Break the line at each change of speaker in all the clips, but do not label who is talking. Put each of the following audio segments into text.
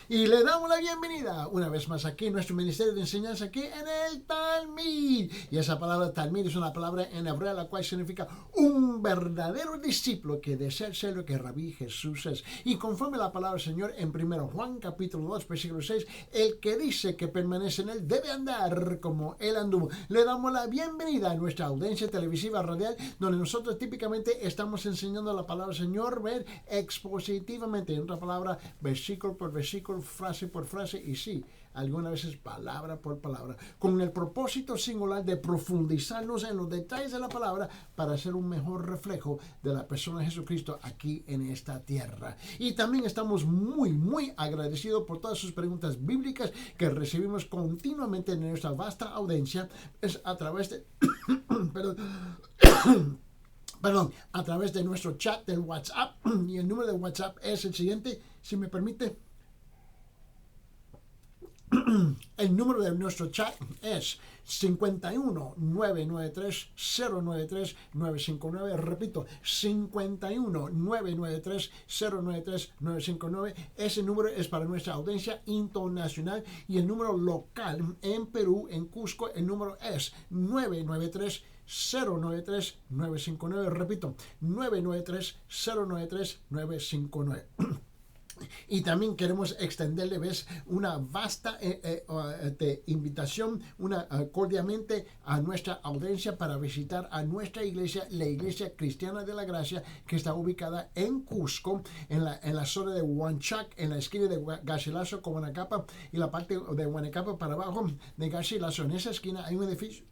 Y le damos la bienvenida una vez más aquí en nuestro ministerio de enseñanza aquí en el Talmid. Y esa palabra Talmid es una palabra en hebreo la cual significa un verdadero discípulo que desea ser lo que Rabí Jesús es. Y conforme la palabra del Señor en 1 Juan capítulo 2 versículo 6, el que dice que permanece en él debe andar como él anduvo. Le damos la bienvenida a nuestra audiencia televisiva radial, donde nosotros típicamente estamos enseñando la palabra del Señor, ver expositivamente, en otra palabra, versículo por versículo, frase por frase, y sí, algunas veces palabra por palabra, con el propósito singular de profundizarnos en los detalles de la palabra para hacer un mejor reflejo de la persona de Jesucristo aquí en esta tierra. Y también estamos muy agradecidos por todas sus preguntas bíblicas que recibimos continuamente en nuestra vasta audiencia, es a través de a través de nuestro chat del WhatsApp. Y el número de WhatsApp es el siguiente, si me permite. El número de nuestro chat es 51 993 093 959. Repito, 51 993 093 959. Ese número es para nuestra audiencia internacional, y el número local en Perú, en Cusco, el número es 993 093 959. Repito, 993 093 959. Y también queremos extenderle una vasta invitación, cordialmente a nuestra audiencia para visitar a nuestra iglesia, la Iglesia Cristiana de la Gracia, que está ubicada en Cusco, en la zona de Huanchac, en la esquina de Garcilaso con Huanacapa, y la parte de Huanacapa para abajo de Garcilaso. En esa esquina hay un edificio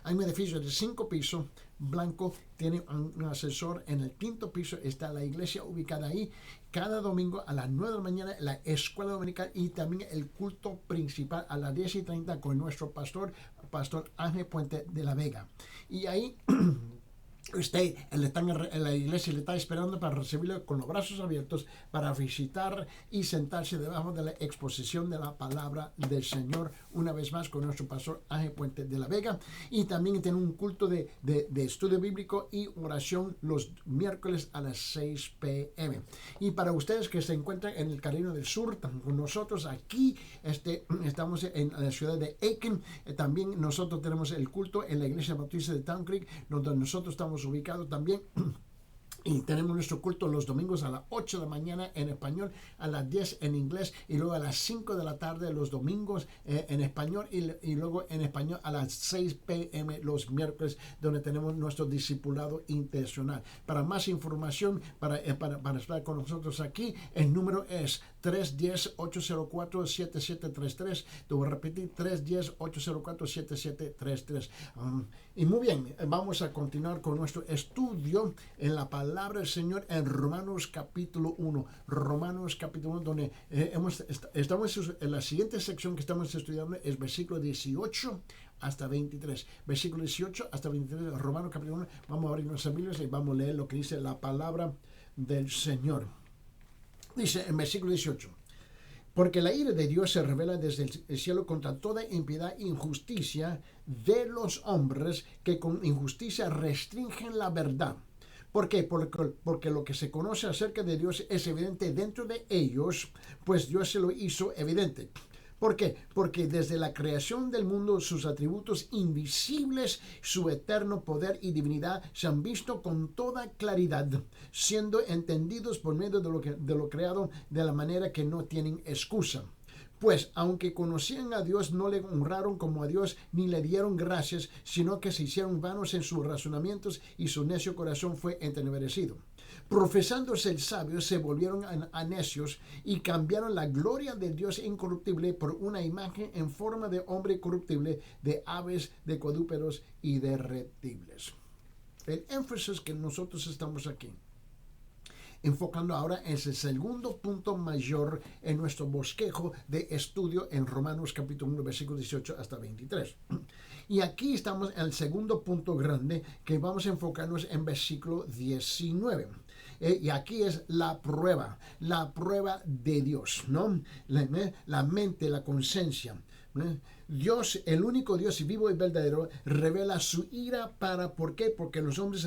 hay un edificio de 5 pisos, blanco, tiene un ascensor. En el 5º piso está la iglesia ubicada ahí. Cada domingo a las 9 de la mañana la escuela dominical, y también el culto principal a las 10:30 con nuestro pastor Ángel Puente de la Vega. Y ahí usted en la iglesia le está esperando para recibirlo con los brazos abiertos, para visitar y sentarse debajo de la exposición de la palabra del Señor, una vez más con nuestro pastor Ángel Puente de la Vega. Y también tiene un culto de estudio bíblico y oración los miércoles a las 6 p.m. Y para ustedes que se encuentran en el Carolina del Sur, con nosotros aquí, estamos en la ciudad de Aiken. También nosotros tenemos el culto en la iglesia bautista de Town Creek, donde nosotros estamos ubicados también. Y tenemos nuestro culto los domingos a las 8 de la mañana en español, a las 10 en inglés, y luego a las 5 de la tarde los domingos en español, y luego en español a las 6 p.m. los miércoles, donde tenemos nuestro discipulado intencional. Para más información, para estar con nosotros aquí, el número es 310-804-7733. Te voy a repetir, 310-804-7733. Y muy bien, vamos a continuar con nuestro estudio en la palabra del Señor en Romanos capítulo 1. Romanos capítulo 1, donde estamos en la siguiente sección que estamos estudiando, es versículo 18 hasta 23. Versículo 18 hasta 23, Romanos capítulo 1. Vamos a abrir nuestras Biblias y vamos a leer lo que dice la palabra del Señor. Dice en versículo 18: porque la ira de Dios se revela desde el cielo contra toda impiedad e injusticia de los hombres que con injusticia restringen la verdad. ¿Por qué? Porque lo que se conoce acerca de Dios es evidente dentro de ellos, pues Dios se lo hizo evidente. ¿Por qué? Porque desde la creación del mundo sus atributos invisibles, su eterno poder y divinidad se han visto con toda claridad, siendo entendidos por medio de lo creado, de la manera que no tienen excusa. Pues aunque conocían a Dios, no le honraron como a Dios ni le dieron gracias, sino que se hicieron vanos en sus razonamientos y su necio corazón fue entenebrecido. Profesándose el sabio, se volvieron a necios y cambiaron la gloria del Dios incorruptible por una imagen en forma de hombre corruptible, de aves, de cuadrúpedos y de reptiles. El énfasis que nosotros estamos aquí enfocando ahora en el segundo punto mayor en nuestro bosquejo de estudio en Romanos capítulo 1, versículo 18 hasta 23. Y aquí estamos en el segundo punto grande, que vamos a enfocarnos en versículo 19. Y aquí es la prueba de Dios, ¿no? La mente, la conciencia. Dios, el único Dios vivo y verdadero, revela su ira ¿por qué? Porque los hombres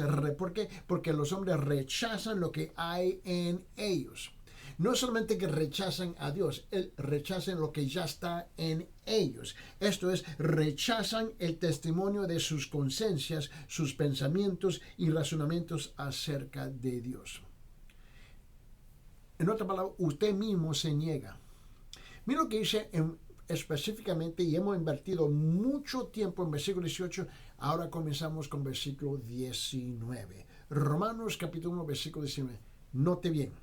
rechazan lo que hay en ellos. No solamente que rechazan a Dios, rechazan lo que ya está en ellos. Esto es, rechazan el testimonio de sus conciencias, sus pensamientos y razonamientos acerca de Dios. En otras palabras, usted mismo se niega. Mira lo que dice específicamente, y hemos invertido mucho tiempo en versículo 18, ahora comenzamos con versículo 19. Romanos capítulo 1, versículo 19. Note bien.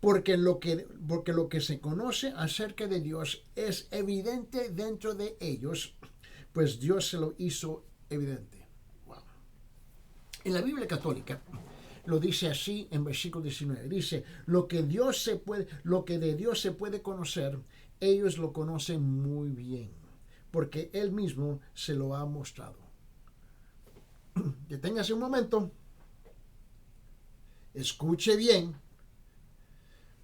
Porque lo que se conoce acerca de Dios es evidente dentro de ellos, pues Dios se lo hizo evidente. Wow. En la Biblia católica lo dice así en versículo 19. Dice, lo que de Dios se puede conocer, ellos lo conocen muy bien, porque Él mismo se lo ha mostrado. Deténgase un momento. Escuche bien,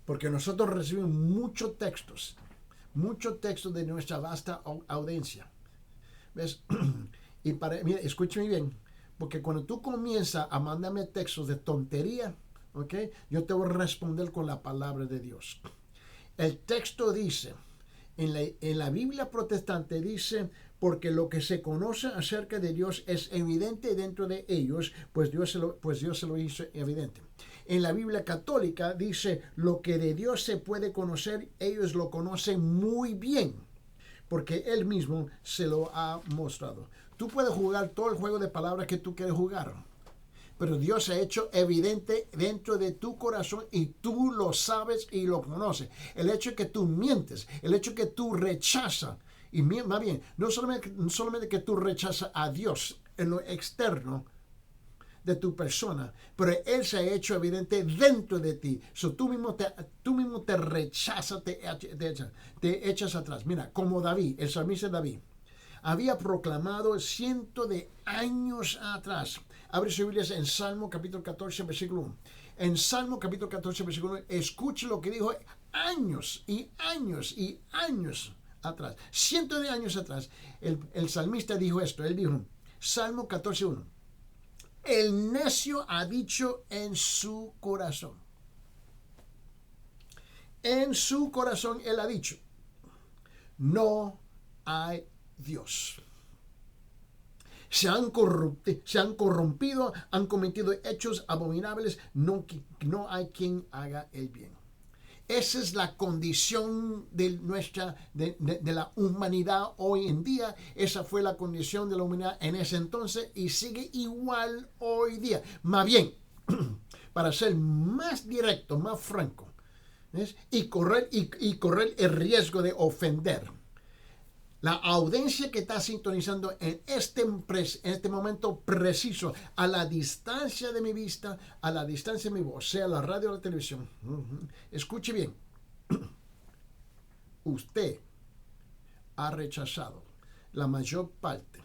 porque nosotros recibimos muchos textos de nuestra vasta audiencia. ¿Ves? Y mira, escúcheme bien, porque cuando tú comienzas a mandarme textos de tontería, ¿ok? Yo te voy a responder con la palabra de Dios. El texto dice, en la Biblia protestante dice, porque lo que se conoce acerca de Dios es evidente dentro de ellos, pues Dios se lo hizo evidente. En la Biblia católica dice, lo que de Dios se puede conocer, ellos lo conocen muy bien, porque Él mismo se lo ha mostrado. Tú puedes jugar todo el juego de palabras que tú quieres jugar, pero Dios se ha hecho evidente dentro de tu corazón y tú lo sabes y lo conoces. El hecho de que tú mientes, el hecho de que tú rechazas, y más bien, no solamente que tú rechazas a Dios en lo externo de tu persona, pero Él se ha hecho evidente dentro de ti. So, tú mismo te rechazas, te echas atrás. Mira, como David, el salmista David, había proclamado cientos de años atrás. Abre su Biblia en Salmo capítulo 14, versículo 1. En Salmo capítulo 14, versículo 1, escuche lo que dijo años y años y años atrás. Cientos de años atrás, el salmista dijo esto. Él dijo, Salmo 14, 1. El necio ha dicho en su corazón. En su corazón él ha dicho, no hay Dios. Se han corrompido, han cometido hechos abominables, no hay quien haga el bien. Esa es la condición de la humanidad hoy en día. Esa fue la condición de la humanidad en ese entonces y sigue igual hoy día. Más bien, para ser más directo, más franco, ¿ves? Y correr el riesgo de ofender. La audiencia que está sintonizando en este momento preciso, a la distancia de mi vista, a la distancia de mi voz, sea la radio o la televisión, escuche bien, usted ha rechazado la mayor parte,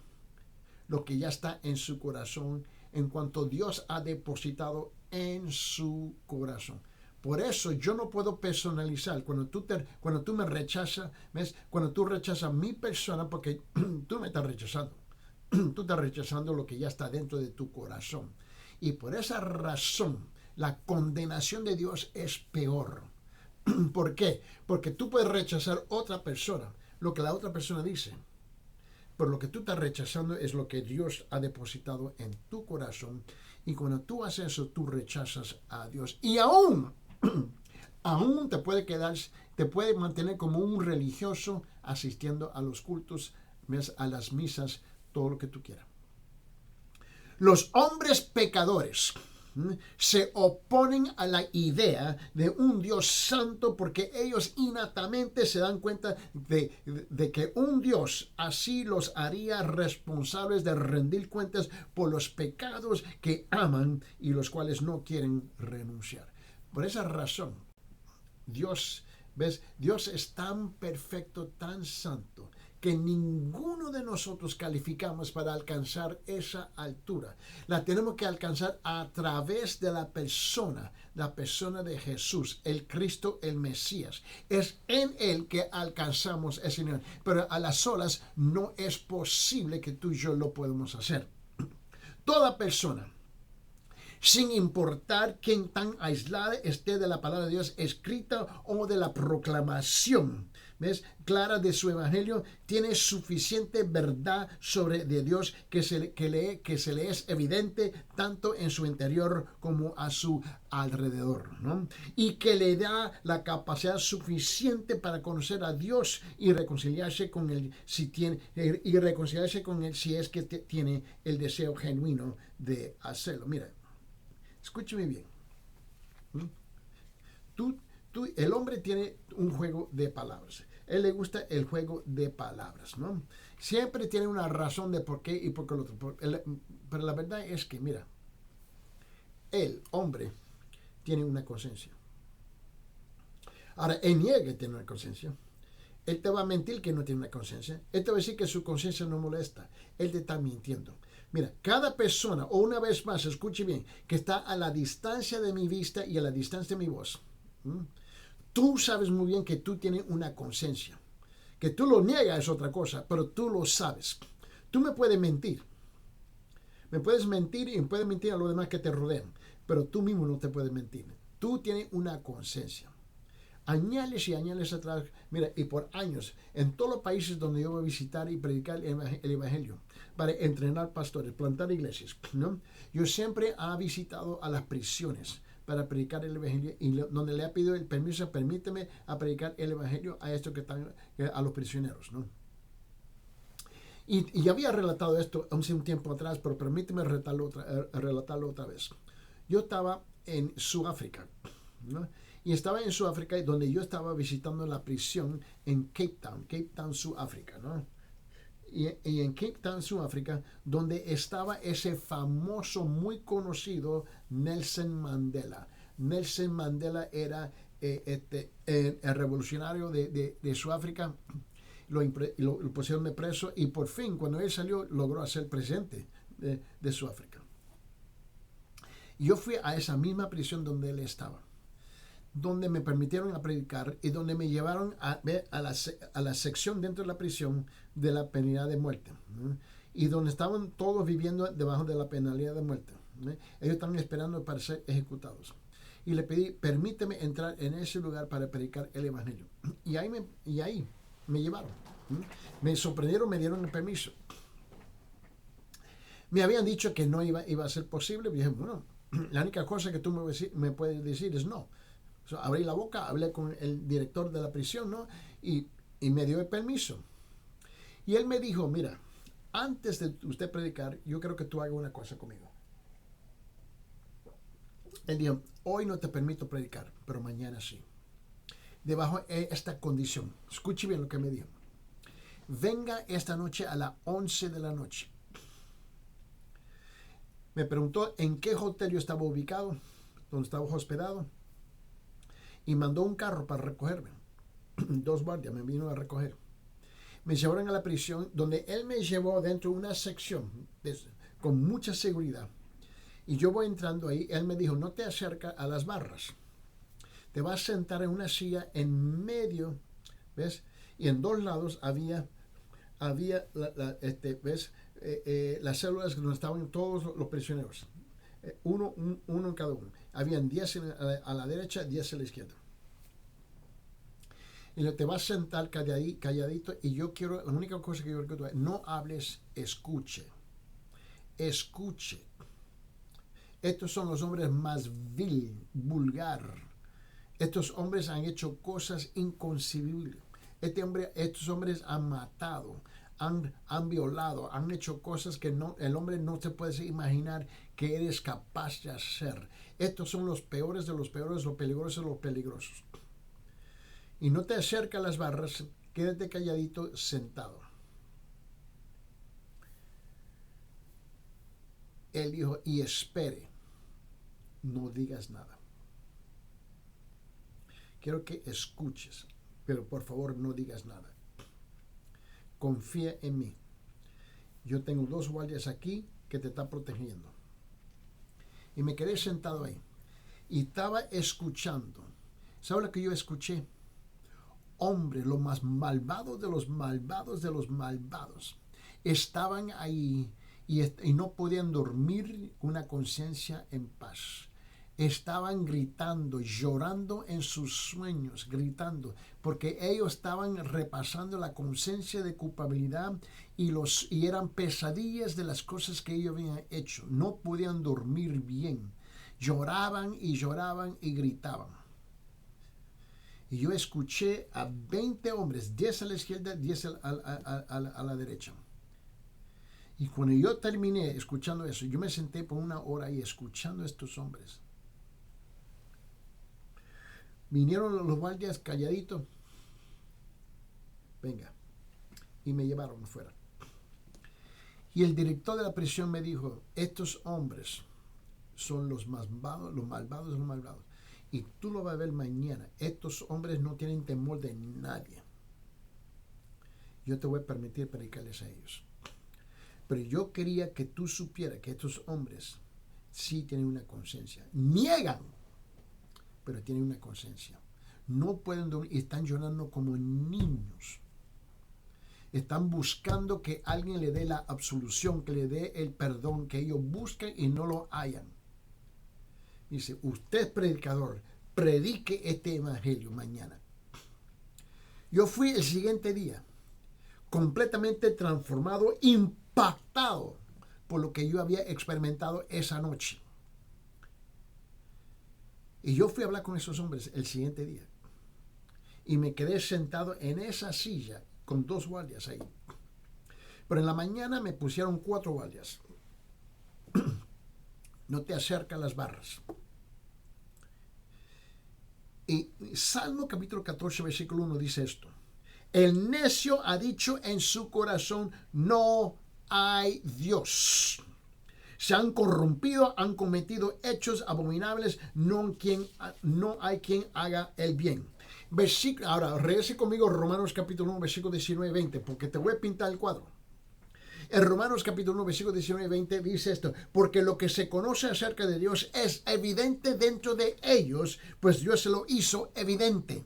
lo que ya está en su corazón, en cuanto Dios ha depositado en su corazón. Por eso yo no puedo personalizar. Cuando tú me rechazas, ¿ves? Cuando tú rechazas mi persona, porque tú me estás rechazando. Tú estás rechazando lo que ya está dentro de tu corazón. Y por esa razón, la condenación de Dios es peor. ¿Por qué? Porque tú puedes rechazar otra persona, lo que la otra persona dice. Pero lo que tú estás rechazando es lo que Dios ha depositado en tu corazón. Y cuando tú haces eso, tú rechazas a Dios. Y aún te puede mantener como un religioso asistiendo a los cultos, a las misas, todo lo que tú quieras. Los hombres pecadores se oponen a la idea de un Dios santo porque ellos innatamente se dan cuenta de que un Dios así los haría responsables de rendir cuentas por los pecados que aman y los cuales no quieren renunciar. Por esa razón, Dios es tan perfecto, tan santo, que ninguno de nosotros calificamos para alcanzar esa altura. La tenemos que alcanzar a través de la persona de Jesús, el Cristo, el Mesías. Es en Él que alcanzamos ese nivel. Pero a las solas no es posible que tú y yo lo podamos hacer. Toda persona sin importar quién tan aislada esté de la palabra de Dios escrita o de la proclamación, ¿ves?, clara de su evangelio, tiene suficiente verdad sobre de Dios que se le es evidente tanto en su interior como a su alrededor, ¿no? Y que le da la capacidad suficiente para conocer a Dios y reconciliarse con él si es que tiene el deseo genuino de hacerlo. Mira, escúcheme bien. ¿Mm? El hombre tiene un juego de palabras. Él le gusta el juego de palabras, ¿no? Siempre tiene una razón de por qué y por qué lo otro. Pero la verdad es que, mira, el hombre tiene una conciencia. Ahora, él niega que tiene una conciencia. Él te va a mentir que no tiene una conciencia. Él te va a decir que su conciencia no molesta. Él te está mintiendo. Mira, cada persona, o una vez más, escuche bien, que está a la distancia de mi vista y a la distancia de mi voz. Tú sabes muy bien que tú tienes una conciencia. Que tú lo niegas es otra cosa, pero tú lo sabes. Tú me puedes mentir. Me puedes mentir y puedes mentir a los demás que te rodean, pero tú mismo no te puedes mentir. Tú tienes una conciencia. Añales y añales atrás, mira, y por años, en todos los países donde yo voy a visitar y predicar el evangelio, para entrenar pastores, plantar iglesias, ¿no? Yo siempre he visitado a las prisiones para predicar el evangelio y donde le ha pedido el permiso, permíteme a predicar el evangelio a estos que están, a los prisioneros, ¿no? Y ya había relatado esto hace un tiempo atrás, pero permíteme relatarlo otra vez. Yo estaba en Sudáfrica, ¿no? Y estaba en Sudáfrica, donde yo estaba visitando la prisión en Cape Town, Sudáfrica, ¿no? Y en Cape Town, Sudáfrica, donde estaba ese famoso, muy conocido Nelson Mandela. Nelson Mandela era el revolucionario de Sudáfrica. Lo pusieron de preso y por fin, cuando él salió, logró ser presidente de Sudáfrica. Y yo fui a esa misma prisión donde él estaba, donde me permitieron a predicar y donde me llevaron a la sección dentro de la prisión de la pena de muerte, ¿no? Y donde estaban todos viviendo debajo de la penalidad de muerte, ¿no? Ellos estaban esperando para ser ejecutados. Y le pedí, permíteme entrar en ese lugar para predicar el evangelio. Y ahí me llevaron, ¿no? Me sorprendieron, me dieron el permiso. Me habían dicho que no iba a ser posible. Y dije, bueno, la única cosa que tú me puedes decir es no. Abrí la boca, hablé con el director de la prisión, ¿no? Y me dio el permiso. Y él me dijo, mira, antes de usted predicar, yo quiero que tú hagas una cosa conmigo. Él dijo, hoy no te permito predicar, pero mañana sí. Debajo de esta condición, escuche bien lo que me dijo. Venga esta noche a las 11 de la noche. Me preguntó en qué hotel yo estaba ubicado, donde estaba hospedado. Y mandó un carro para recogerme. 2 guardias me vino a recoger. Me llevaron a la prisión, donde él me llevó dentro de una sección con mucha seguridad. Y yo voy entrando ahí, él me dijo, no te acerques a las barras. Te vas a sentar en una silla en medio, ¿ves? Y en 2 lados había ¿ves? Las células donde estaban todos los prisioneros. Uno en cada uno. Habían 10 a la derecha, 10 a la izquierda. Y te vas a sentar calladito y la única cosa que yo quiero que tú hagas, no hables, escuche. Escuche. Estos son los hombres más vulgar. Estos hombres han hecho cosas inconcebibles. Estos hombres han matado, han violado, han hecho cosas que el hombre no se puede imaginar que eres capaz de hacer. Estos son los peores de los peores, los peligrosos de los peligrosos. Y no te acerques a las barras, quédate calladito sentado. Él dijo, y espere, no digas nada. Quiero que escuches, pero por favor no digas nada. Confía en mí. Yo tengo 2 guardias aquí que te están protegiendo. Y me quedé sentado ahí. Y estaba escuchando. ¿Sabes lo que yo escuché? Hombres, los más malvados de los malvados de los malvados, estaban ahí y no podían dormir con una conciencia en paz. Estaban gritando, llorando en sus sueños, gritando, porque ellos estaban repasando la conciencia de culpabilidad y eran pesadillas de las cosas que ellos habían hecho. No podían dormir bien. Lloraban y gritaban. Y yo escuché a 20 hombres, 10 a la izquierda, 10 a la derecha. Y cuando yo terminé escuchando eso, yo me senté por una hora ahí escuchando a estos hombres. Vinieron los guardias calladitos. Venga. Y me llevaron afuera. Y el director de la prisión me dijo, estos hombres son los malvados de los malvados. Y tú lo vas a ver mañana. Estos hombres no tienen temor de nadie. Yo te voy a permitir predicarles a ellos. Pero yo quería que tú supieras que estos hombres sí tienen una conciencia. Niegan, pero tienen una conciencia. No pueden dormir y están llorando como niños. Están buscando que alguien le dé la absolución, que le dé el perdón, que ellos busquen y no lo hayan. Dice, usted predicador, predique este evangelio mañana. Yo fui el siguiente día, completamente transformado, impactado por lo que yo había experimentado esa noche. Y yo fui a hablar con esos hombres el siguiente día. Y me quedé sentado en esa silla con 2 guardias ahí. Pero en la mañana me pusieron 4 guardias. No te acercas a las barras. Y Salmo capítulo 14, versículo 1 dice esto. El necio ha dicho en su corazón, no hay Dios. Se han corrompido, han cometido hechos abominables, no hay quien haga el bien. Ahora, regrese conmigo Romanos capítulo 1, versículo 19 y 20, porque te voy a pintar el cuadro. En Romanos capítulo 1, versículo 19 y 20 dice esto, porque lo que se conoce acerca de Dios es evidente dentro de ellos, pues Dios se lo hizo evidente.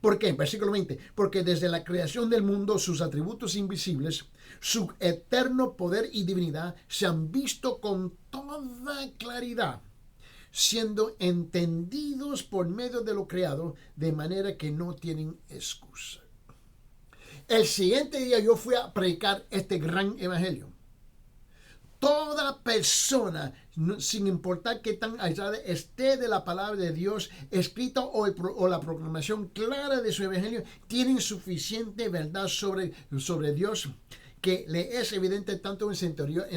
¿Por qué? Versículo 20, porque desde la creación del mundo sus atributos invisibles, su eterno poder y divinidad se han visto con toda claridad, siendo entendidos por medio de lo creado, de manera que no tienen excusa. El siguiente día yo fui a predicar este gran evangelio. Toda persona, sin importar qué tan aislada esté de la palabra de Dios, escrita o la proclamación clara de su evangelio, tienen suficiente verdad sobre Dios que le es evidente tanto en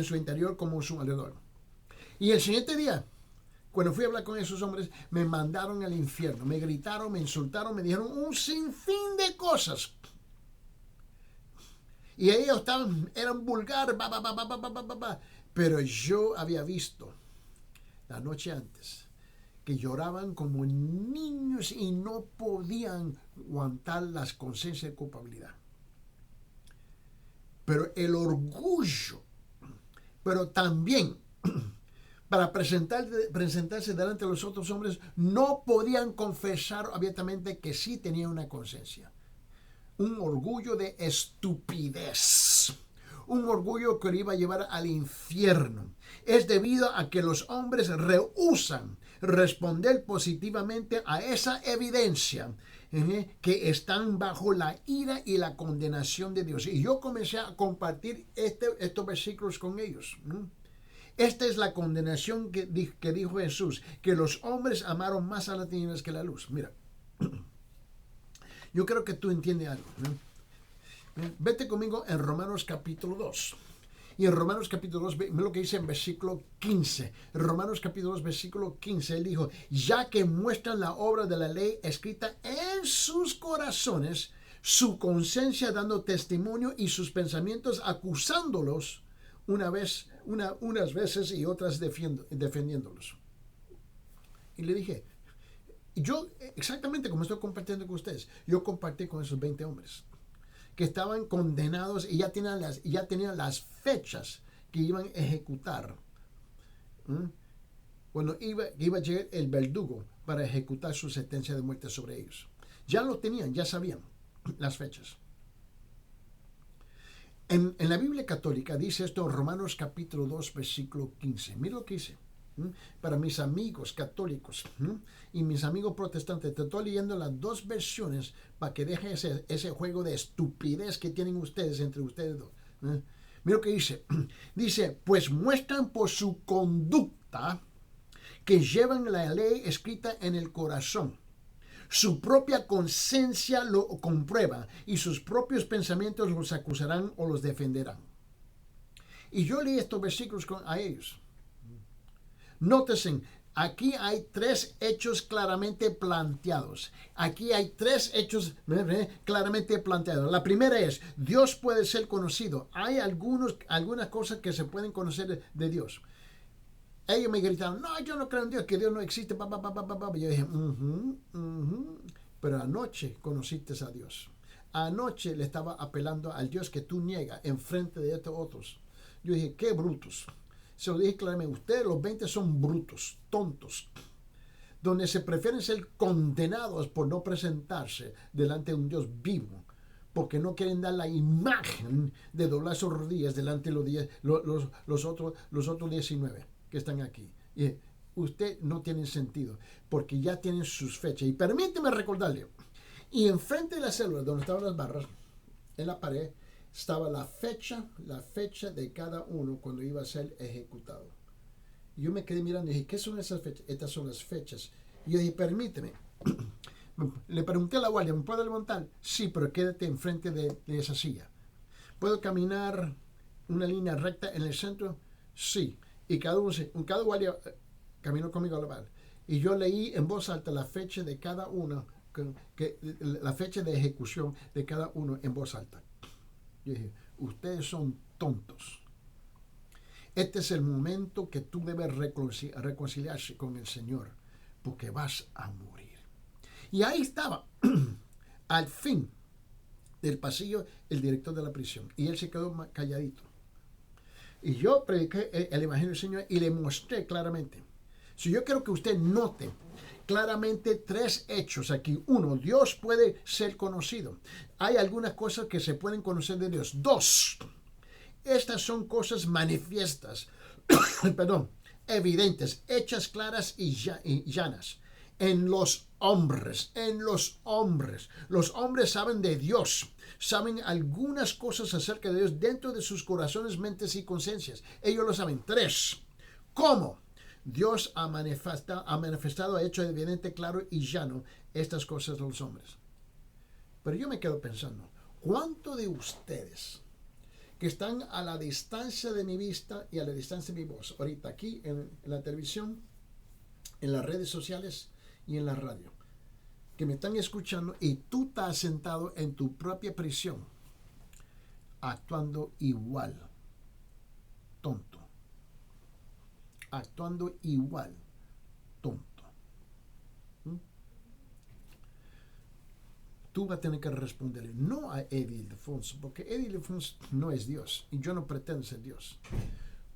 su interior como en su alrededor. Y el siguiente día, cuando fui a hablar con esos hombres, me mandaron al infierno, me gritaron, me insultaron, me dijeron un sinfín de cosas. Y ellos eran vulgares, pero yo había visto la noche antes que lloraban como niños y no podían aguantar las conciencias de culpabilidad. Pero el orgullo, pero también para presentarse delante de los otros hombres, no podían confesar abiertamente que sí tenían una conciencia. Un orgullo de estupidez, un orgullo que lo iba a llevar al infierno. Es debido a que los hombres rehúsan responder positivamente a esa evidencia que están bajo la ira y la condenación de Dios. Y yo comencé a compartir estos versículos con ellos. Esta es la condenación que dijo Jesús, que los hombres amaron más a las tinieblas que la luz. Mira. Yo creo que tú entiendes algo. Vete conmigo en Romanos capítulo 2. Y en Romanos capítulo 2, ve lo que dice en versículo 15. En Romanos capítulo 2, versículo 15, él dijo, ya que muestran la obra de la ley escrita en sus corazones, su conciencia dando testimonio y sus pensamientos acusándolos unas veces y otras defendiéndolos. Y le dije, yo, exactamente como estoy compartiendo con ustedes, yo compartí con esos 20 hombres que estaban condenados y ya tenían las fechas que iban a ejecutar. Cuando iba a llegar el verdugo para ejecutar su sentencia de muerte sobre ellos. Ya lo tenían, ya sabían las fechas. En la Biblia católica dice esto en Romanos capítulo 2, versículo 15. Mira lo que dice. Para mis amigos católicos y mis amigos protestantes, te estoy leyendo las dos versiones para que dejen ese juego de estupidez que tienen ustedes entre ustedes dos. Mira lo que dice. Dice, pues muestran por su conducta que llevan la ley escrita en el corazón. Su propia conciencia lo comprueba y sus propios pensamientos los acusarán o los defenderán. Y yo leí estos versículos a ellos. Nótesen, aquí hay tres hechos claramente planteados. Aquí hay tres hechos claramente planteados. La primera es, Dios puede ser conocido. Hay algunas cosas que se pueden conocer de Dios. Ellos me gritaron, no, yo no creo en Dios, que Dios no existe. Yo dije, pero anoche conociste a Dios. Anoche le estaba apelando al Dios que tú niegas en frente de estos otros. Yo dije, qué brutos. Se lo dije claramente, ustedes los 20 son brutos, tontos, donde se prefieren ser condenados por no presentarse delante de un Dios vivo, porque no quieren dar la imagen de doblar sus rodillas delante de los otros 19 que están aquí. Y usted no tiene sentido, porque ya tienen sus fechas. Y permíteme recordarle, y enfrente de la célula donde estaban las barras, en la pared, estaba la fecha de cada uno cuando iba a ser ejecutado. Y yo me quedé mirando y dije, ¿qué son esas fechas? Estas son las fechas. Y yo dije, permíteme. Le pregunté a la guardia, ¿me puedo levantar? Sí, pero quédate enfrente de esa silla. ¿Puedo caminar una línea recta en el centro? Sí. Y cada guardia caminó conmigo a la par. Y yo leí en voz alta la fecha de cada uno, la fecha de ejecución de cada uno en voz alta. Yo dije, ustedes son tontos. Este es el momento que tú debes reconciliarse con el Señor, porque vas a morir. Y ahí estaba, al fin del pasillo, el director de la prisión. Y él se quedó calladito. Y yo prediqué el Evangelio del Señor y le mostré claramente. Si yo quiero que usted note claramente tres hechos aquí. Uno, Dios puede ser conocido. Hay algunas cosas que se pueden conocer de Dios. Dos, estas son cosas manifiestas, evidentes, hechas claras y llanas. En los hombres. Los hombres saben de Dios. Saben algunas cosas acerca de Dios dentro de sus corazones, mentes y conciencias. Ellos lo saben. Tres, ¿cómo? Dios ha manifestado, ha hecho evidente, claro y llano estas cosas a los hombres. Pero yo me quedo pensando, ¿cuántos de ustedes que están a la distancia de mi vista y a la distancia de mi voz, ahorita aquí en la televisión, en las redes sociales y en la radio, que me están escuchando y tú estás sentado en tu propia prisión, actuando igual, tonto? Actuando igual, tonto. Tú vas a tener que responderle no a Eddie Ildefonso, porque Eddie Ildefonso no es Dios y yo no pretendo ser Dios.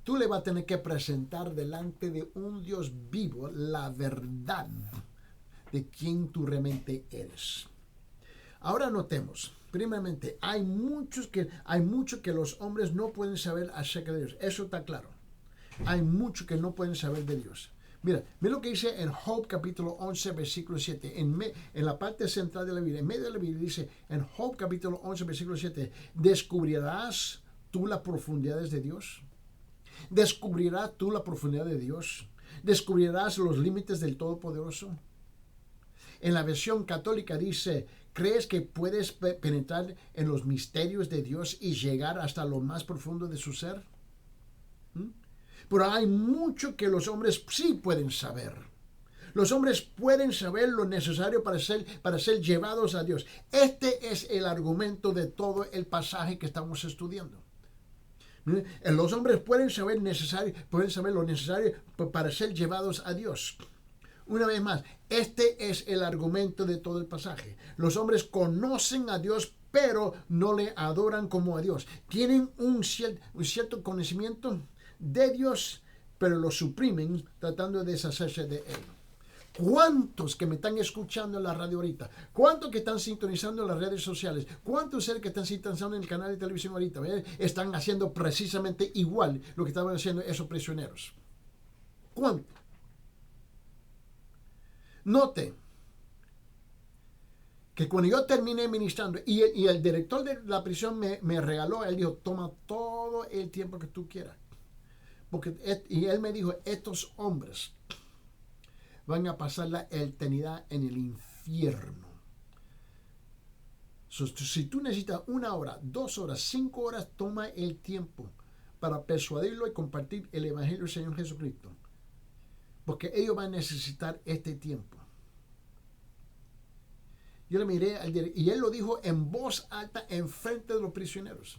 Tú le vas a tener que presentar delante de un Dios vivo la verdad de quién tú realmente eres. Ahora notemos, primeramente, hay mucho que los hombres no pueden saber acerca de Dios. Eso está claro. Hay mucho que no pueden saber de Dios. Mira lo que dice en Job capítulo 11, versículo 7. En la parte central de la Biblia, en medio de la Biblia dice, en Job capítulo 11, versículo 7, ¿descubrirás tú las profundidades de Dios? ¿Descubrirás tú la profundidad de Dios? ¿Descubrirás los límites del Todopoderoso? En la versión católica dice, ¿crees que puedes penetrar en los misterios de Dios y llegar hasta lo más profundo de su ser? Pero hay mucho que los hombres sí pueden saber. Los hombres pueden saber lo necesario para ser llevados a Dios. Este es el argumento de todo el pasaje que estamos estudiando. Los hombres pueden saber lo necesario para ser llevados a Dios. Una vez más, este es el argumento de todo el pasaje. Los hombres conocen a Dios, pero no le adoran como a Dios. Tienen un cierto conocimiento de Dios, pero lo suprimen tratando de deshacerse de él. ¿Cuántos que me están escuchando en la radio ahorita? ¿Cuántos que están sintonizando en las redes sociales? ¿Cuántos seres que están sintonizando en el canal de televisión ahorita? Están haciendo precisamente igual lo que estaban haciendo esos prisioneros. ¿Cuánto? Note que cuando yo terminé ministrando y el director de la prisión me regaló, él dijo, toma todo el tiempo que tú quieras. Y él me dijo, estos hombres van a pasar la eternidad en el infierno. Si tú necesitas 1 hora, 2 horas, 5 horas, toma el tiempo para persuadirlo y compartir el evangelio del Señor Jesucristo. Porque ellos van a necesitar este tiempo. Yo le miré al director y él lo dijo en voz alta en frente de los prisioneros.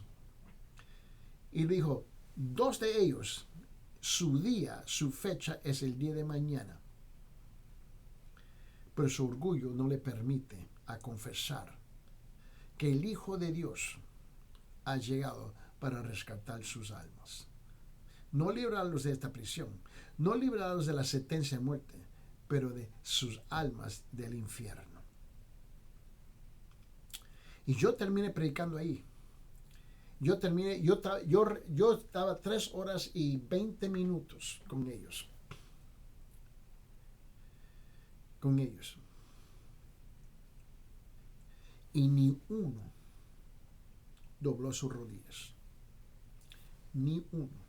Y dijo, 2 de ellos, su día, su fecha es el día de mañana. Pero su orgullo no le permite a confesar que el Hijo de Dios ha llegado para rescatar sus almas. No librarlos de esta prisión, no librarlos de la sentencia de muerte, pero de sus almas del infierno. Y yo terminé predicando ahí. Yo estaba 3 horas y 20 minutos con ellos. Y ni uno dobló sus rodillas. Ni uno.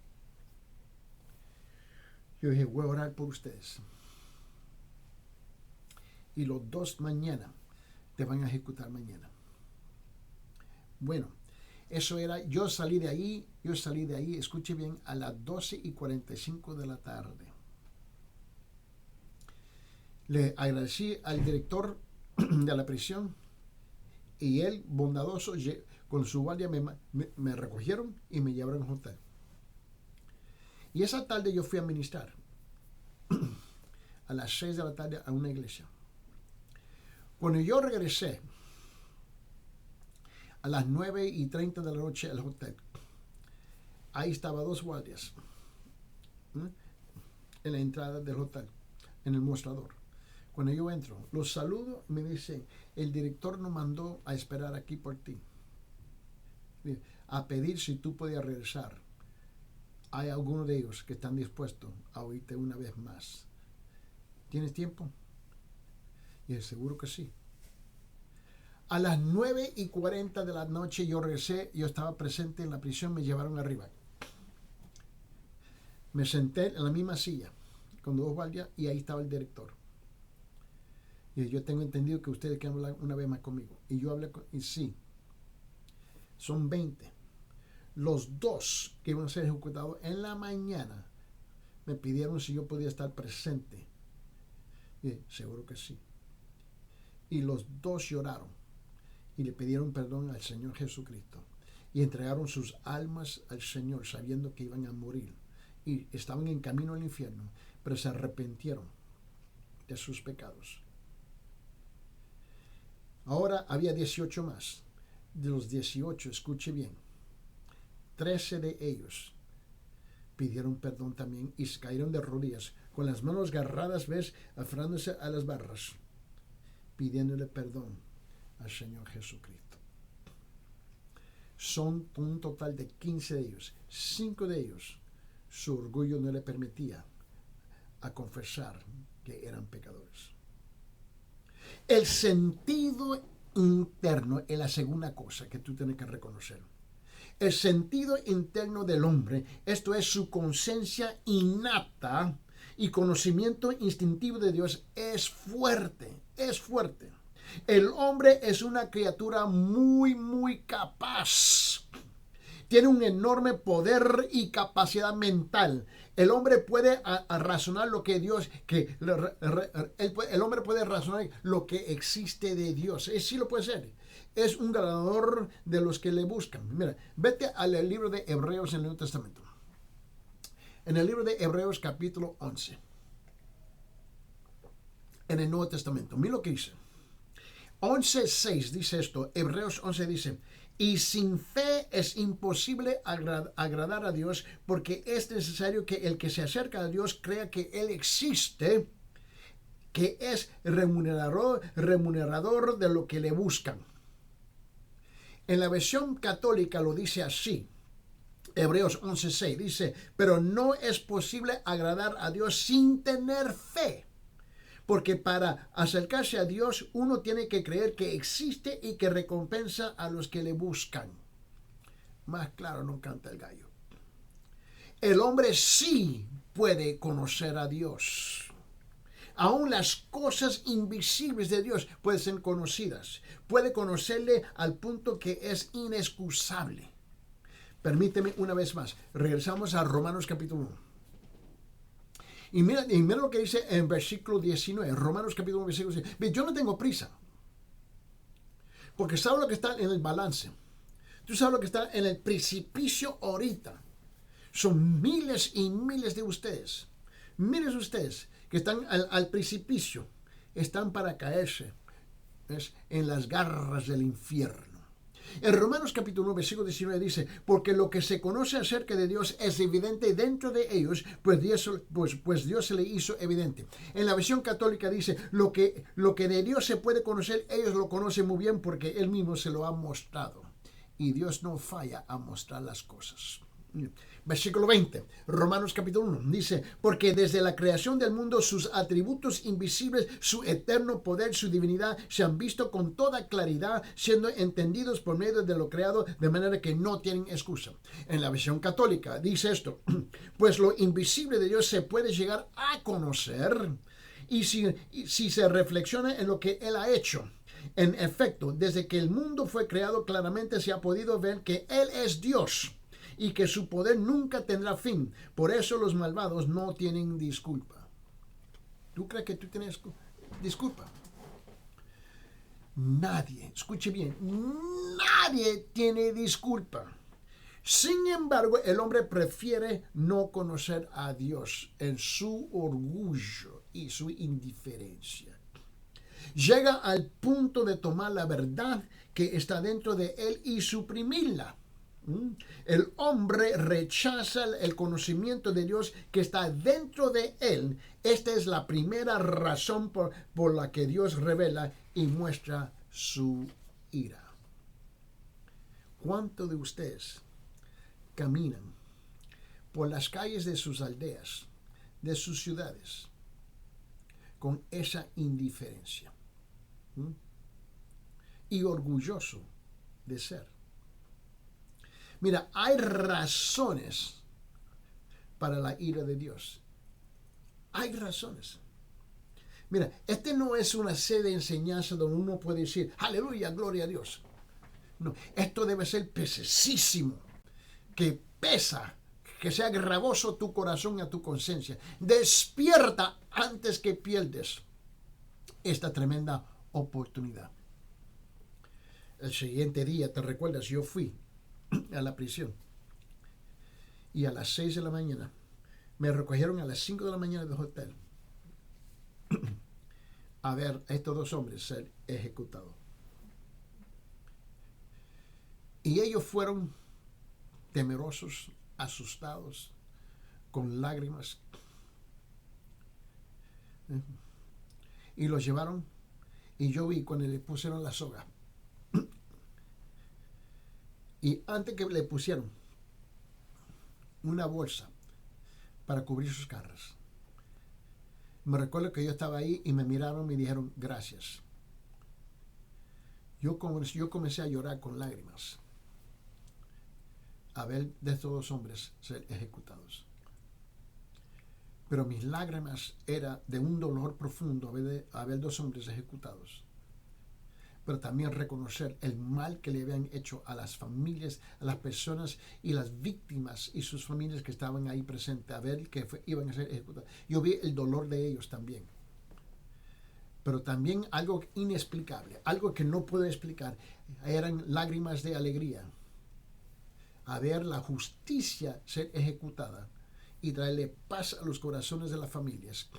Yo dije, voy a orar por ustedes. Y los 2 mañana te van a ejecutar mañana. Bueno, eso era, yo salí de ahí, escuche bien, a las 12:45 de la tarde. Le agradecí al director de la prisión y él, bondadoso, con su guardia me recogieron y me llevaron al hotel. Y esa tarde yo fui a ministrar a las 6 de la tarde a una iglesia. Cuando yo regresé a las 9:30 de la noche al hotel, ahí estaban 2 guardias en la entrada del hotel, en el mostrador. Cuando yo entro, los saludo y me dicen, el director nos mandó a esperar aquí por ti, a pedir si tú podías regresar. Hay algunos de ellos que están dispuestos a oírte una vez más. ¿Tienes tiempo? Y es seguro que sí. A las 9:40 de la noche yo regresé, yo estaba presente en la prisión, me llevaron arriba. Me senté en la misma silla con 2 guardias y ahí estaba el director. Y yo tengo entendido que ustedes quieren hablar una vez más conmigo. Y yo hablé y sí, son 20. Los 2 que iban a ser ejecutados en la mañana me pidieron si yo podía estar presente. Y seguro que sí. Y los 2 lloraron y le pidieron perdón al Señor Jesucristo. Y entregaron sus almas al Señor sabiendo que iban a morir. Y estaban en camino al infierno, pero se arrepintieron de sus pecados. Ahora había 18 más. De los 18, escuche bien, 13 de ellos pidieron perdón también y se cayeron de rodillas, con las manos agarradas, aferrándose a las barras, pidiéndole perdón al Señor Jesucristo. Son un total de 15 de ellos. 5 de ellos, su orgullo no le permitía a confesar que eran pecadores. El sentido interno es la segunda cosa que tú tienes que reconocer. El sentido interno del hombre, esto es su conciencia innata y conocimiento instintivo de Dios, es fuerte, es fuerte. El hombre es una criatura muy, muy capaz. Tiene un enorme poder y capacidad mental. El hombre puede razonar lo que Dios, el hombre puede razonar lo que existe de Dios. Sí lo puede ser. Es un ganador de los que le buscan. Mira, vete al libro de Hebreos en el Nuevo Testamento. En el libro de Hebreos capítulo 11. En el Nuevo Testamento. Mira lo que dice. 11:6 dice esto. Hebreos 11 dice: y sin fe es imposible agradar a Dios, porque es necesario que el que se acerca a Dios crea que Él existe que es remunerador de lo que le buscan. En la versión católica lo dice así. Hebreos 11:6 dice, pero no es posible agradar a Dios sin tener fe. Porque para acercarse a Dios uno tiene que creer que existe y que recompensa a los que le buscan. Más claro no canta el gallo. El hombre sí puede conocer a Dios. Aún las cosas invisibles de Dios pueden ser conocidas. Puede conocerle al punto que es inexcusable. Permíteme una vez más. Regresamos a Romanos capítulo 1. Y mira lo que dice en versículo 19. Romanos capítulo 1, versículo 19. Yo no tengo prisa. Porque sabes lo que está en el balance. Tú sabes lo que está en el precipicio ahorita. Son miles y miles de ustedes. Miles de ustedes que están al precipicio. Están para caerse en las garras del infierno. En Romanos capítulo 1, versículo 19 dice, porque lo que se conoce acerca de Dios es evidente dentro de ellos, pues Dios se le hizo evidente. En la versión católica dice, lo que de Dios se puede conocer, ellos lo conocen muy bien porque Él mismo se lo ha mostrado. Y Dios no falla a mostrar las cosas. Versículo 20, Romanos capítulo 1, dice, porque desde la creación del mundo sus atributos invisibles, su eterno poder, su divinidad, se han visto con toda claridad, siendo entendidos por medio de lo creado, de manera que no tienen excusa. En la versión católica dice esto, pues lo invisible de Dios se puede llegar a conocer, y si se reflexiona en lo que Él ha hecho. En efecto, desde que el mundo fue creado, claramente se ha podido ver que Él es Dios y que su poder nunca tendrá fin. Por eso los malvados no tienen disculpa. ¿Tú crees que tú tienes disculpa? Nadie, escuche bien, nadie tiene disculpa. Sin embargo, el hombre prefiere no conocer a Dios en su orgullo y su indiferencia. Llega al punto de tomar la verdad que está dentro de él y suprimirla. El hombre rechaza el conocimiento de Dios que está dentro de él. Esta es la primera razón por la que Dios revela y muestra su ira. ¿Cuántos de ustedes caminan por las calles de sus aldeas, de sus ciudades, con esa indiferencia? Y orgulloso de ser. Mira, hay razones para la ira de Dios. Hay razones. Mira, este no es una serie de enseñanza donde uno puede decir, aleluya, gloria a Dios. No, esto debe ser pesesísimo, que pesa, que sea gravoso tu corazón y a tu conciencia. Despierta antes que pierdes esta tremenda oportunidad. El siguiente día, ¿te recuerdas? Yo fui a la prisión y a las 6 de la mañana me recogieron a las 5 de la mañana del hotel a ver a estos dos hombres ser ejecutados. Y ellos fueron temerosos, asustados, con lágrimas. Y los llevaron y yo vi cuando le pusieron la soga. Y antes que le pusieron una bolsa para cubrir sus caras, me recuerdo que yo estaba ahí y me miraron y me dijeron gracias. Yo comencé a llorar con lágrimas a ver de estos dos hombres ser ejecutados. Pero mis lágrimas eran de un dolor profundo a ver dos hombres ejecutados. Pero también reconocer el mal que le habían hecho a las familias, a las personas y las víctimas y sus familias que estaban ahí presentes, a ver que iban a ser ejecutados. Yo vi el dolor de ellos también. Pero también algo inexplicable, algo que no puedo explicar, eran lágrimas de alegría. A ver la justicia ser ejecutada y traerle paz a los corazones de las familias.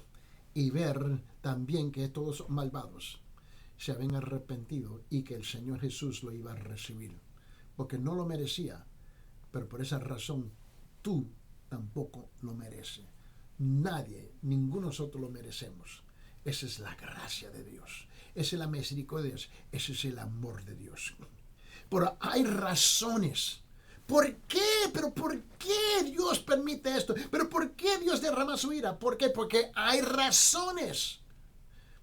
Y ver también que todos malvados se habían arrepentido y que el Señor Jesús lo iba a recibir. Porque no lo merecía, pero por esa razón tú tampoco lo mereces. Nadie, ninguno de nosotros lo merecemos. Esa es la gracia de Dios. Esa es la misericordia de Dios. Ese es el amor de Dios. Pero hay razones. ¿Por qué? ¿Pero por qué Dios permite esto? ¿Pero por qué Dios derrama su ira? ¿Por qué? Porque hay razones.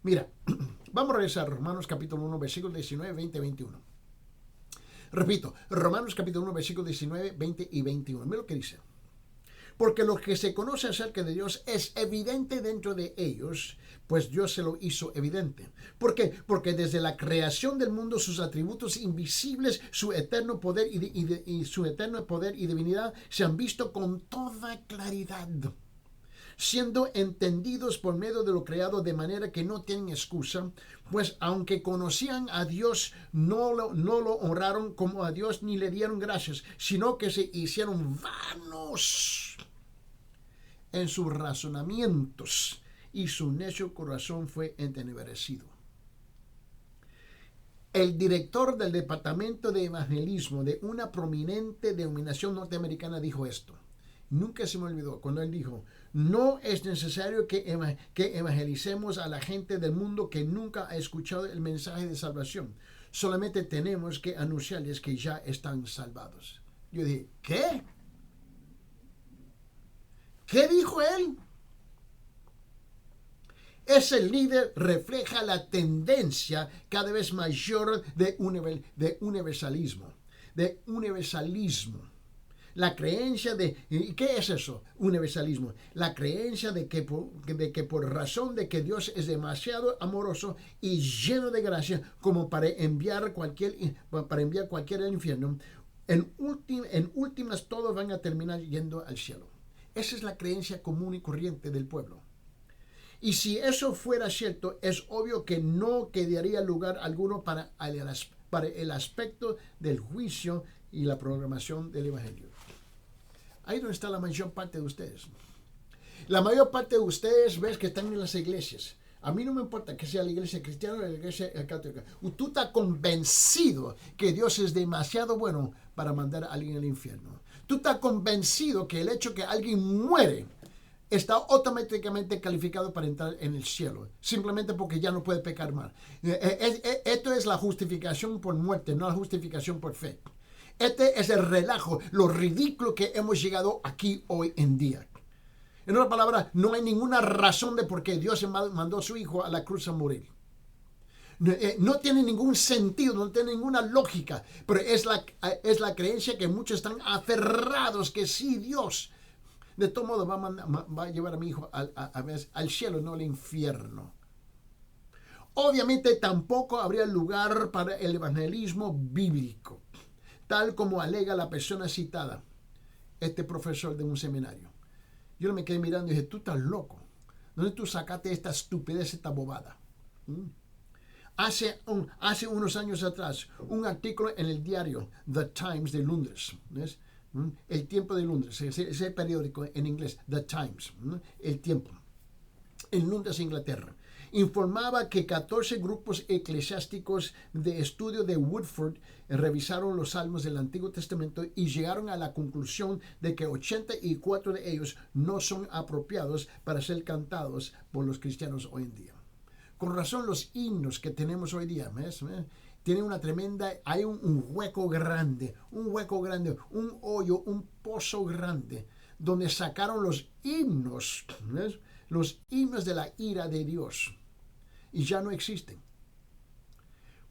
Mira, vamos a regresar a Romanos capítulo 1, versículos 19, 20, 21. Repito, Romanos capítulo 1, versículos 19, 20 y 21. Mira lo que dice. Porque lo que se conoce acerca de Dios es evidente dentro de ellos, pues Dios se lo hizo evidente. ¿Por qué? Porque desde la creación del mundo sus atributos invisibles, su eterno poder y su eterno poder y divinidad se han visto con toda claridad, siendo entendidos por medio de lo creado, de manera que no tienen excusa, pues aunque conocían a Dios, no lo honraron como a Dios ni le dieron gracias, sino que se hicieron vanos en sus razonamientos, y su necio corazón fue entenebrecido. El director del departamento de evangelismo de una prominente denominación norteamericana dijo esto. Nunca se me olvidó cuando él dijo: no es necesario que evangelicemos a la gente del mundo que nunca ha escuchado el mensaje de salvación. Solamente tenemos que anunciarles que ya están salvados. Yo dije, ¿qué? ¿Qué dijo él? Ese líder refleja la tendencia cada vez mayor de universalismo. La creencia de... ¿Qué es eso? Universalismo. La creencia de que por razón de que Dios es demasiado amoroso y lleno de gracia como para enviar cualquiera al infierno, en últimas todos van a terminar yendo al cielo. Esa es la creencia común y corriente del pueblo. Y si eso fuera cierto, es obvio que no quedaría lugar alguno para el aspecto del juicio y la programación del Evangelio. Ahí donde está la mayor parte de ustedes. La mayor parte de ustedes ves que están en las iglesias. A mí no me importa que sea la iglesia cristiana o la iglesia católica. Tú estás convencido que Dios es demasiado bueno para mandar a alguien al infierno. Tú estás convencido que el hecho que alguien muere está automáticamente calificado para entrar en el cielo, simplemente porque ya no puede pecar mal. Esto es la justificación por muerte, no la justificación por fe. Este es el relajo, lo ridículo que hemos llegado aquí hoy en día. En otras palabras, no hay ninguna razón de por qué Dios mandó a su Hijo a la cruz a morir. No tiene ningún sentido, no tiene ninguna lógica, pero es la creencia que muchos están aferrados que sí, Dios de todo modo va a llevar a mi hijo al cielo, no al infierno. Obviamente tampoco habría lugar para el evangelismo bíblico, tal como alega la persona citada, este profesor de un seminario. Yo me quedé mirando y dije, tú estás loco. ¿Dónde tú sacaste esta estupidez, esta bobada? Hace unos años atrás, un artículo en el diario The Times de Londres, ¿ves? El Tiempo de Londres, ese periódico en inglés, The Times, El Tiempo, en Londres, Inglaterra, informaba que 14 grupos eclesiásticos de estudio de Woodford revisaron los salmos del Antiguo Testamento y llegaron a la conclusión de que 84 de ellos no son apropiados para ser cantados por los cristianos hoy en día. Con razón, los himnos que tenemos hoy día, ¿ves? Tienen una tremenda, hay un hueco grande, un hoyo, un pozo grande, donde sacaron los himnos, ¿ves? Los himnos de la ira de Dios, y ya no existen.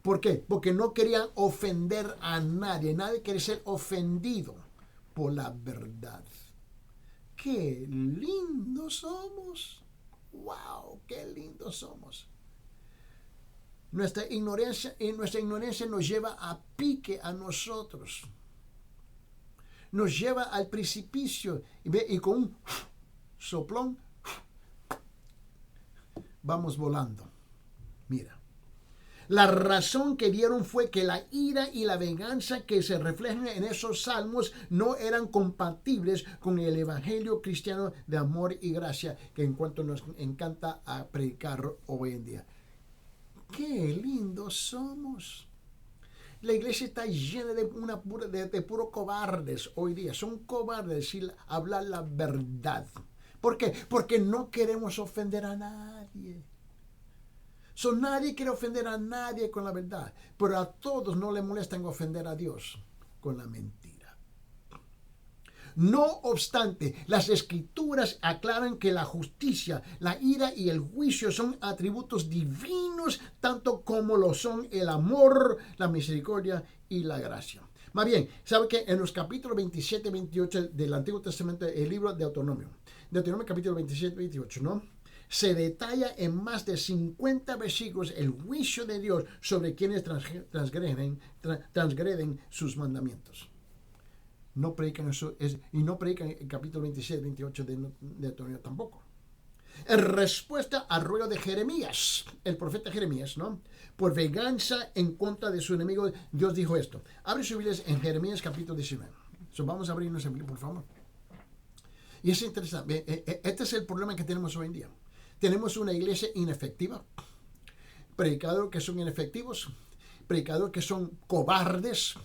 ¿Por qué? Porque no querían ofender a nadie, nadie quiere ser ofendido por la verdad. ¡Qué lindos somos! ¡Wow! ¡Qué lindos somos! Nuestra ignorancia nos lleva a pique a nosotros. Nos lleva al precipicio y con un soplón vamos volando. Mira, la razón que dieron fue que la ira y la venganza que se reflejan en esos salmos no eran compatibles con el evangelio cristiano de amor y gracia que en cuanto nos encanta a predicar hoy en día. ¡Qué lindos somos! La iglesia está llena de puros cobardes hoy día. Son cobardes sin hablar la verdad. ¿Por qué? Porque no queremos ofender a nadie. Nadie quiere ofender a nadie con la verdad, pero a todos no le molestan ofender a Dios con la mentira. No obstante, las escrituras aclaran que la justicia, la ira y el juicio son atributos divinos, tanto como lo son el amor, la misericordia y la gracia. Más bien, ¿sabe que en los capítulos 27 y 28 del Antiguo Testamento, el libro de Deuteronomio capítulo 27 y 28, ¿no?, se detalla en más de 50 versículos el juicio de Dios sobre quienes transgreden sus mandamientos. No predican eso, y no predican el capítulo 27 y 28 de Deuteronomio tampoco. En respuesta al ruego de Jeremías, el profeta Jeremías, ¿no?, por venganza en contra de su enemigo, Dios dijo esto. Abre sus Biblias en Jeremías capítulo 19. Vamos a abrir nuestra Biblia, por favor. Y es interesante. Este es el problema que tenemos hoy en día. Tenemos una iglesia inefectiva, predicadores que son inefectivos, predicadores que son cobardes,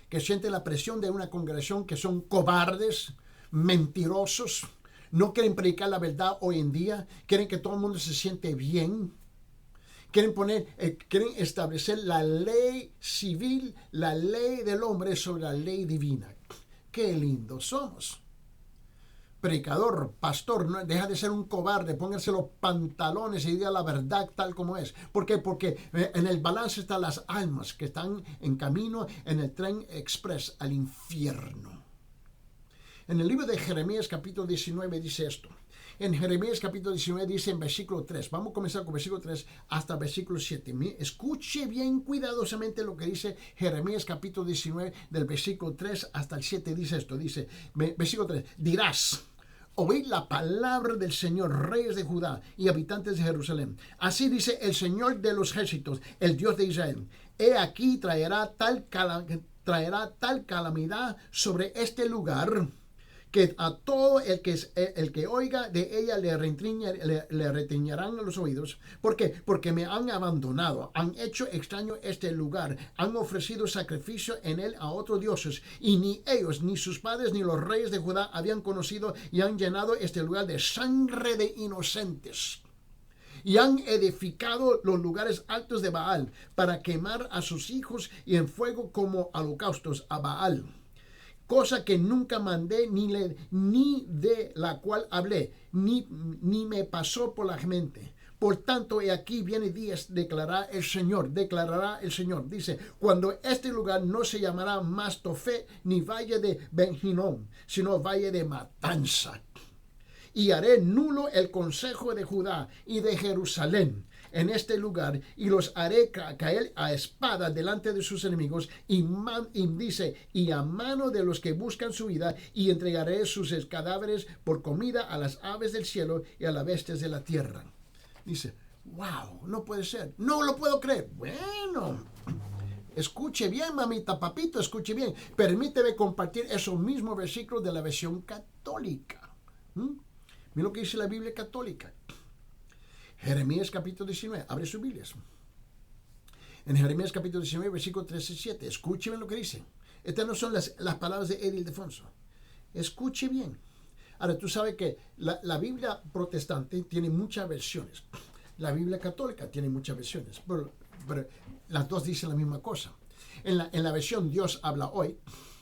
que sienten la presión de una congregación, que son cobardes, mentirosos, no quieren predicar la verdad hoy en día, quieren que todo el mundo se siente bien, quieren establecer la ley civil, la ley del hombre sobre la ley divina. ¡Qué lindos somos! Predicador, pastor, no deja de ser un cobarde, pónganse los pantalones y diga la verdad tal como es. ¿Por qué? Porque en el balance están las almas que están en camino en el tren express al infierno. En el libro de Jeremías capítulo 19 dice esto. En Jeremías capítulo 19 dice en versículo 3, vamos a comenzar con versículo 3 hasta versículo 7. Escuche bien cuidadosamente lo que dice Jeremías capítulo 19 del versículo 3 hasta el 7. Dice esto, dice, versículo 3, dirás: oíd la palabra del Señor, reyes de Judá y habitantes de Jerusalén. Así dice el Señor de los ejércitos, el Dios de Israel. He aquí traerá tal calamidad sobre este lugar, que a todo el que oiga de ella le retiñarán los oídos. ¿Por qué? Porque me han abandonado, han hecho extraño este lugar, han ofrecido sacrificio en él a otros dioses, y ni ellos, ni sus padres, ni los reyes de Judá habían conocido, y han llenado este lugar de sangre de inocentes. Y han edificado los lugares altos de Baal para quemar a sus hijos y en fuego como holocaustos a Baal. Cosa que nunca mandé ni de la cual hablé, ni me pasó por la mente. Por tanto, he aquí viene días, declarará el Señor. Dice, cuando este lugar no se llamará más Tofet ni valle de Ben-Hinnom, sino valle de matanza. Y haré nulo el consejo de Judá y de Jerusalén en este lugar, y los haré caer a espada delante de sus enemigos, y a mano de los que buscan su vida, y entregaré sus cadáveres por comida a las aves del cielo y a las bestias de la tierra. Dice, wow, no puede ser, no lo puedo creer. Bueno, escuche bien, mamita, papito, escuche bien. Permíteme compartir esos mismos versículos de la versión católica. Mira lo que dice la Biblia católica. Jeremías capítulo 19, abre sus Biblias. En Jeremías capítulo 19, versículo 3 y 7, escuche bien lo que dice. Estas no son las palabras de Eddie Ildefonso. Escuche bien. Ahora, tú sabes que la Biblia protestante tiene muchas versiones. La Biblia católica tiene muchas versiones, pero las dos dicen la misma cosa. En la versión Dios habla hoy,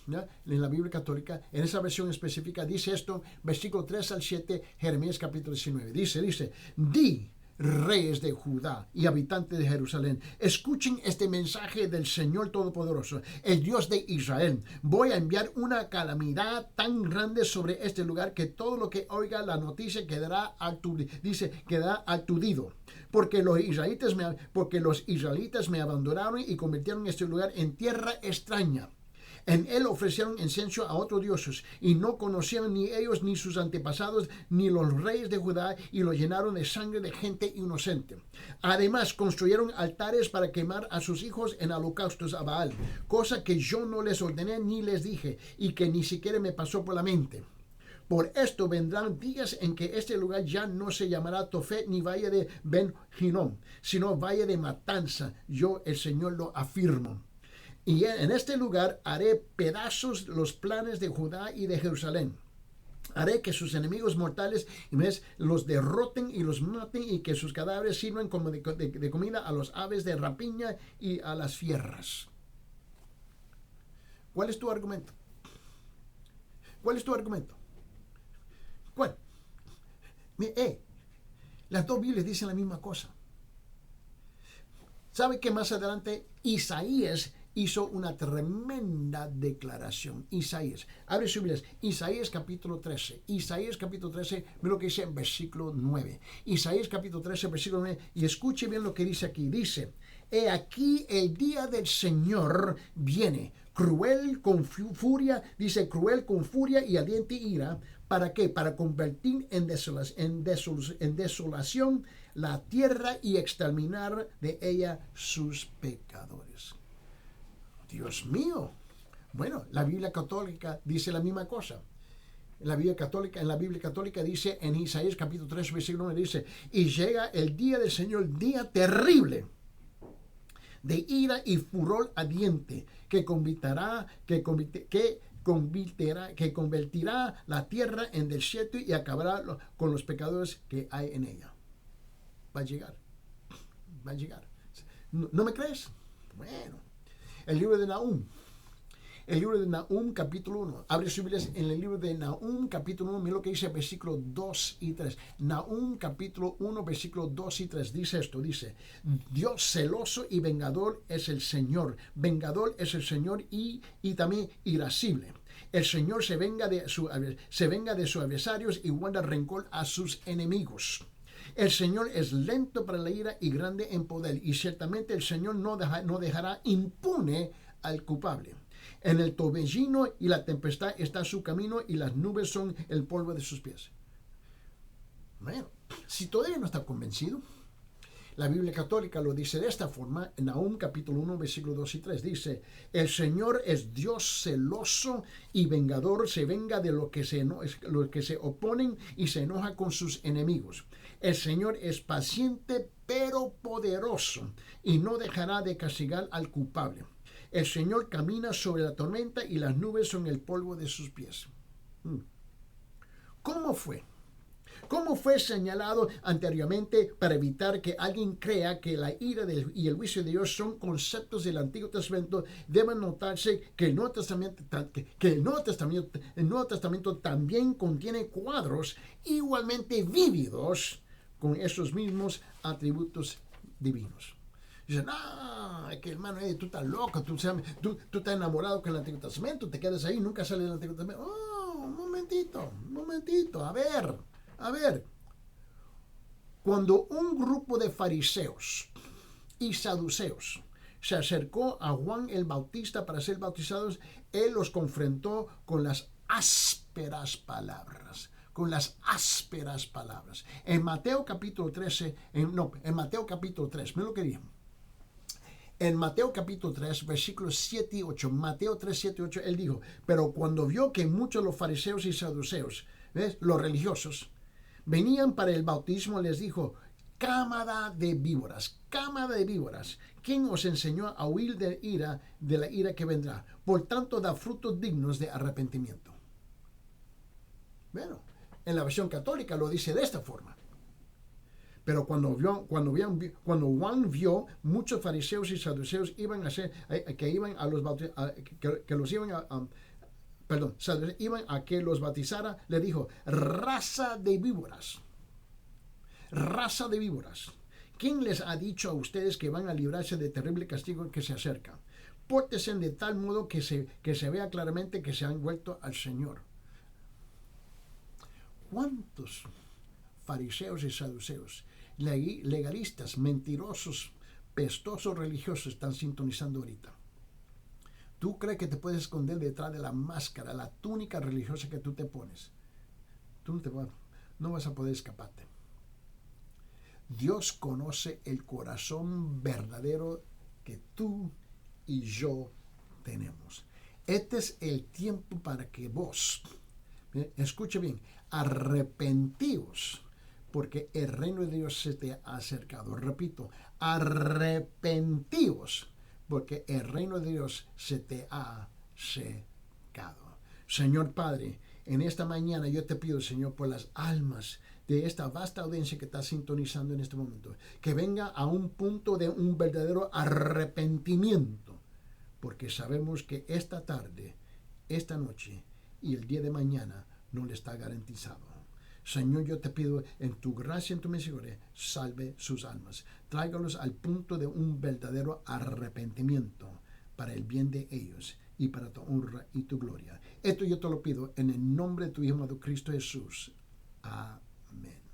¿no?, en la Biblia católica, en esa versión específica, dice esto, versículo 3 al 7, Jeremías capítulo 19. Dice, di, reyes de Judá y habitantes de Jerusalén, escuchen este mensaje del Señor Todopoderoso, el Dios de Israel. Voy a enviar una calamidad tan grande sobre este lugar que todo lo que oiga la noticia quedará aturdido. Porque los israelitas me abandonaron y convirtieron este lugar en tierra extraña. En él ofrecieron incienso a otros dioses, y no conocieron ni ellos ni sus antepasados ni los reyes de Judá, y lo llenaron de sangre de gente inocente. Además, construyeron altares para quemar a sus hijos en holocaustos a Baal, cosa que yo no les ordené ni les dije, y que ni siquiera me pasó por la mente. Por esto vendrán días en que este lugar ya no se llamará Tofet ni valle de Ben-Hinnom, sino valle de matanza. Yo, el Señor, lo afirmo. Y en este lugar haré pedazos los planes de Judá y de Jerusalén. Haré que sus enemigos mortales ¿ves? Los derroten y los maten y que sus cadáveres sirvan como de comida a los aves de rapiña y a las fieras. ¿Cuál es tu argumento? ¿Cuál es tu argumento? ¿Cuál? Las dos Biblias dicen la misma cosa. ¿Sabe que más adelante Isaías hizo una tremenda declaración? Isaías, abre su Biblia, Isaías capítulo 13. Isaías capítulo 13, ve lo que dice en versículo 9. Isaías capítulo 13, versículo 9, y escuche bien lo que dice aquí. Dice, he aquí el día del Señor viene, cruel con furia, dice cruel con furia y ardiente ira. ¿Para qué? Para convertir en desolación la tierra y exterminar de ella sus pecadores. Dios mío. Bueno, la Biblia católica dice la misma cosa. En la Biblia católica dice en Isaías capítulo 3, versículo 9, dice, y llega el día del Señor, día terrible, de ira y furor ardiente, que convertirá la tierra en desierto y acabará con los pecadores que hay en ella. Va a llegar. ¿No me crees? Bueno, el libro de Nahum. El libro de Nahum, capítulo 1. Abre sus Biblias en el libro de Nahum, capítulo 1. Mira lo que dice versículos 2 y 3. Nahum, capítulo 1, versículos 2 y 3. Dice esto, dice, Dios celoso y vengador es el Señor. Vengador es el Señor y también irascible. El Señor se venga de sus adversarios y guarda rencor a sus enemigos. El Señor es lento para la ira y grande en poder. Y ciertamente el Señor no dejará impune al culpable. En el torbellino y la tempestad está su camino y las nubes son el polvo de sus pies. Bueno, si todavía no está convencido, la Biblia católica lo dice de esta forma, en Nahum capítulo 1, versículos 2 y 3, dice, el Señor es Dios celoso y vengador, se venga de los que se oponen y se enoja con sus enemigos. El Señor es paciente pero poderoso y no dejará de castigar al culpable. El Señor camina sobre la tormenta y las nubes son el polvo de sus pies. ¿Cómo fue? ¿Cómo fue señalado anteriormente para evitar que alguien crea que la ira y el juicio de Dios son conceptos del Antiguo Testamento? Debe notarse que el Nuevo Testamento también contiene cuadros igualmente vívidos con esos mismos atributos divinos. Dicen, es que hermano, tú estás loco, tú estás enamorado con el Antiguo Testamento, te quedas ahí, nunca sales del Antiguo Testamento. Un momentito, a ver. Cuando un grupo de fariseos y saduceos se acercó a Juan el Bautista para ser bautizados, él los confrontó con las ásperas palabras. En Mateo capítulo 13, en Mateo capítulo 3, mira lo que dijo. En Mateo capítulo 3, versículos 7 y 8, Mateo 3, 7 y 8, él dijo, pero cuando vio que muchos de los fariseos y saduceos, ¿ves? Los religiosos, venían para el bautismo, les dijo, cámara de víboras, ¿quién os enseñó a huir de la ira que vendrá? Por tanto, da frutos dignos de arrepentimiento. Bueno, en la versión católica lo dice de esta forma. Pero cuando Juan vio muchos fariseos y saduceos iban a que los bautizara, le dijo, raza de víboras. ¿Quién les ha dicho a ustedes que van a librarse de terrible castigo que se acerca? Pórtense de tal modo que se vea claramente que se han vuelto al Señor. ¿Cuántos fariseos y saduceos, legalistas, mentirosos, pestosos religiosos están sintonizando ahorita? ¿Tú crees que te puedes esconder detrás de la máscara, la túnica religiosa que tú te pones? Tú no vas a poder escaparte. Dios conoce el corazón verdadero que tú y yo tenemos. Este es el tiempo para que vos, escuche bien, arrepentíos, porque el reino de Dios se te ha acercado. Repito, arrepentíos, porque el reino de Dios se te ha acercado. Señor Padre, En esta mañana yo te pido, Señor, por las almas de esta vasta audiencia que está sintonizando en este momento, que venga a un punto de un verdadero arrepentimiento, porque sabemos que esta tarde, esta noche y el día de mañana no le está garantizado. Señor, yo te pido en tu gracia, en tu misericordia, salve sus almas. Tráigalos al punto de un verdadero arrepentimiento para el bien de ellos y para tu honra y tu gloria. Esto yo te lo pido en el nombre de tu Hijo amado Cristo Jesús. Amén.